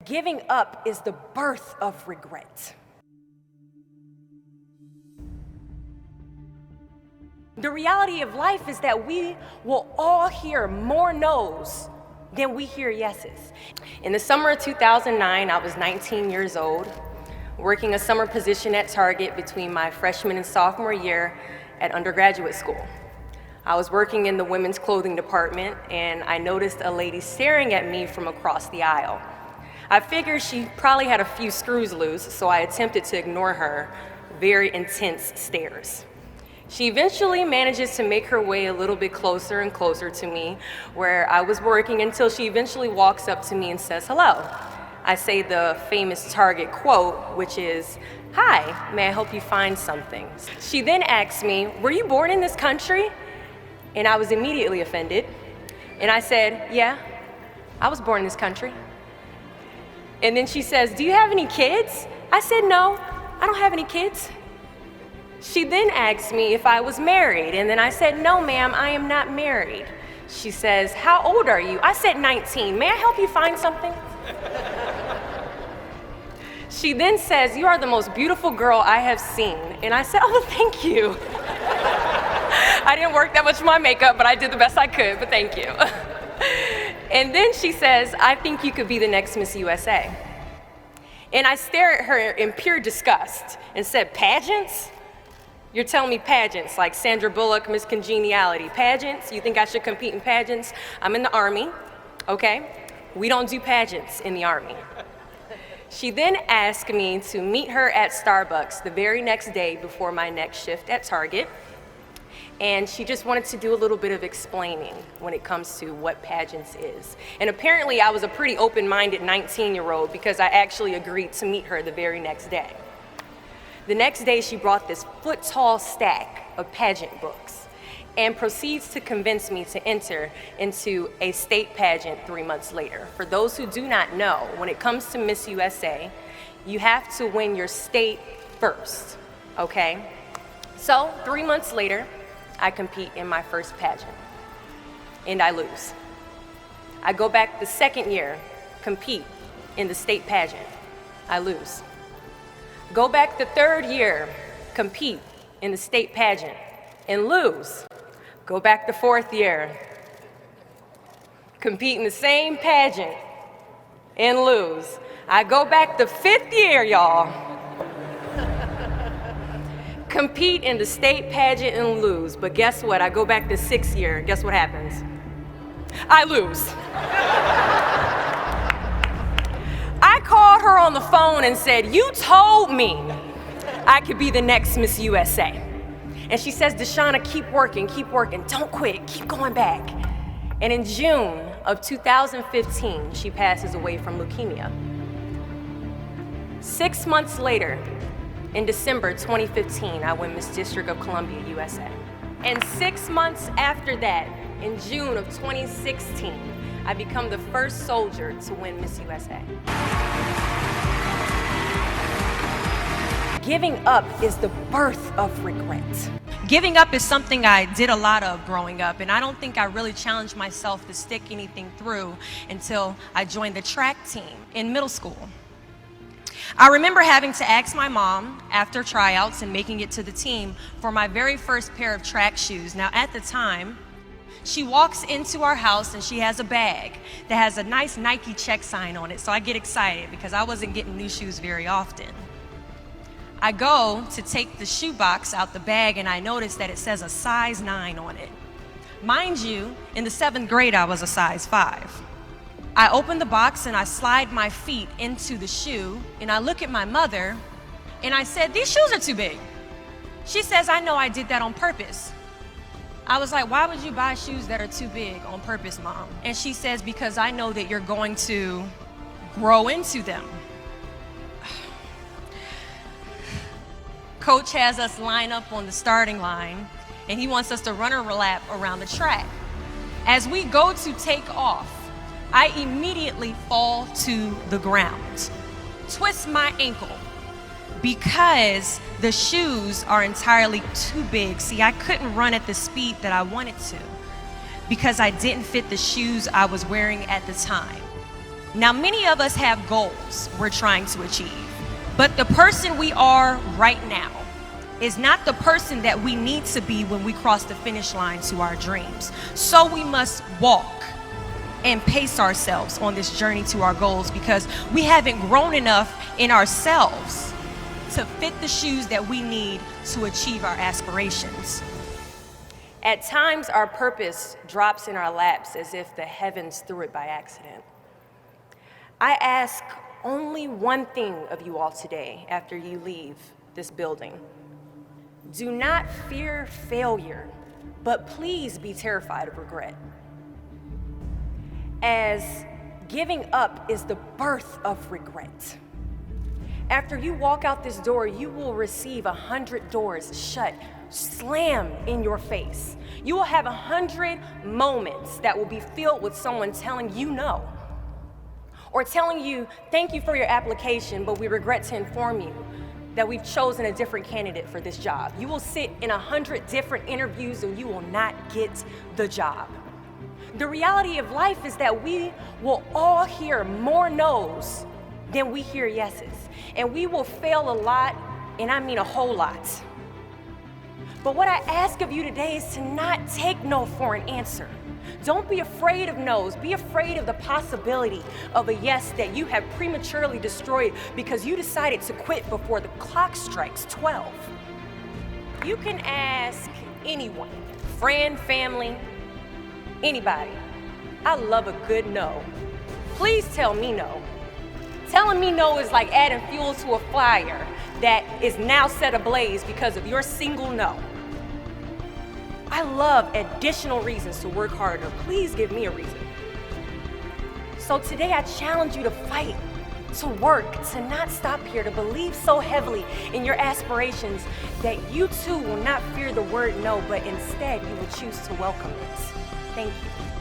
Giving up is the birth of regret. The reality of life is that we will all hear more no's than we hear yeses. In the summer of 2009, I was 19 years old, working a summer position at Target between my freshman and sophomore year at undergraduate school. I was working in the women's clothing department, and I noticed a lady staring at me from across the aisle. I figured she probably had a few screws loose, so I attempted to ignore her very intense stares. She eventually manages to make her way a little bit closer and closer to me where I was working until she eventually walks up to me and says hello. I say the famous Target quote, which is, "Hi, may I help you find something?" She then asks me, "Were you born in this country?" And I was immediately offended. And I said, "Yeah, I was born in this country." And then she says, "Do you have any kids?" I said, "No, I don't have any kids." She then asked me if I was married, and then I said, "No, ma'am, I am not married." She says, "How old are you?" I said, 19. "May I help you find something?" She then says, "You are the most beautiful girl I have seen." And I said, "Oh, thank you." I didn't work that much on my makeup, but I did the best I could, but thank you. And then she says, "I think you could be the next Miss USA." And I stare at her in pure disgust and said, "Pageants? You're telling me pageants, like Sandra Bullock, Miss Congeniality. Pageants? You think I should compete in pageants? I'm in the Army, okay? We don't do pageants in the Army." She then asked me to meet her at Starbucks the very next day before my next shift at Target. And she just wanted to do a little bit of explaining when it comes to what pageants is. And apparently I was a pretty open-minded 19-year-old because I actually agreed to meet her the very next day. The next day, she brought this foot-tall stack of pageant books and proceeds to convince me to enter into a state pageant 3 months later. For those who do not know, when it comes to Miss USA, you have to win your state first, okay? So 3 months later, I compete in my first pageant, and I lose. I go back the second year, compete in the state pageant. I lose. Go back the third year, compete in the state pageant, and lose. Go back the fourth year, compete in the same pageant, and lose. I go back the fifth year, y'all, compete in the state pageant and lose. But guess what? I go back the sixth year, guess what happens? I lose. I called her on the phone and said, "You told me I could be the next Miss USA." And she says, "Deshauna, keep working, don't quit, keep going back." And in June of 2015, she passes away from leukemia. 6 months later, in December 2015, I win Miss District of Columbia, USA. And 6 months after that, in June of 2016, I become the first soldier to win Miss USA. Giving up is the birth of regret. Giving up is something I did a lot of growing up, and I don't think I really challenged myself to stick anything through until I joined the track team in middle school. I remember having to ask my mom after tryouts and making it to the team for my very first pair of track shoes. Now at the time, she walks into our house and she has a bag that has a nice Nike check sign on it, so I get excited because I wasn't getting new shoes very often. I go to take the shoe box out the bag and I notice that it says a size 9 on it. Mind you, in the 7th grade I was a size 5. I open the box and I slide my feet into the shoe and I look at my mother and I said, "These shoes are too big." She says, "I know I did that on purpose." I was like, "Why would you buy shoes that are too big on purpose, Mom?" And she says, "Because I know that you're going to grow into them." Coach has us line up on the starting line and he wants us to run a lap around the track. As we go to take off, I immediately fall to the ground, twist my ankle because the shoes are entirely too big. See, I couldn't run at the speed that I wanted to because I didn't fit the shoes I was wearing at the time. Now, many of us have goals we're trying to achieve, but the person we are right now is not the person that we need to be when we cross the finish line to our dreams. So we must walk and pace ourselves on this journey to our goals, because we haven't grown enough in ourselves to fit the shoes that we need to achieve our aspirations. At times, our purpose drops in our laps as if the heavens threw it by accident. I ask only one thing of you all today after you leave this building. Do not fear failure, but please be terrified of regret. As giving up is the birth of regret. After you walk out this door, you will receive 100 doors shut, slammed in your face. You will have 100 moments that will be filled with someone telling you no, or telling you, thank you for your application, but we regret to inform you that we've chosen a different candidate for this job. You will sit in 100 different interviews and you will not get the job. The reality of life is that we will all hear more no's than we hear yeses. And we will fail a lot, and I mean a whole lot. But what I ask of you today is to not take no for an answer. Don't be afraid of no's. Be afraid of the possibility of a yes that you have prematurely destroyed because you decided to quit before the clock strikes 12. You can ask anyone, friend, family, anybody. I love a good no. Please tell me no. Telling me no is like adding fuel to a fire that is now set ablaze because of your single no. I love additional reasons to work harder. Please give me a reason. So today I challenge you to fight, to work, to not stop here, to believe so heavily in your aspirations that you too will not fear the word no, but instead you will choose to welcome it. Thank you.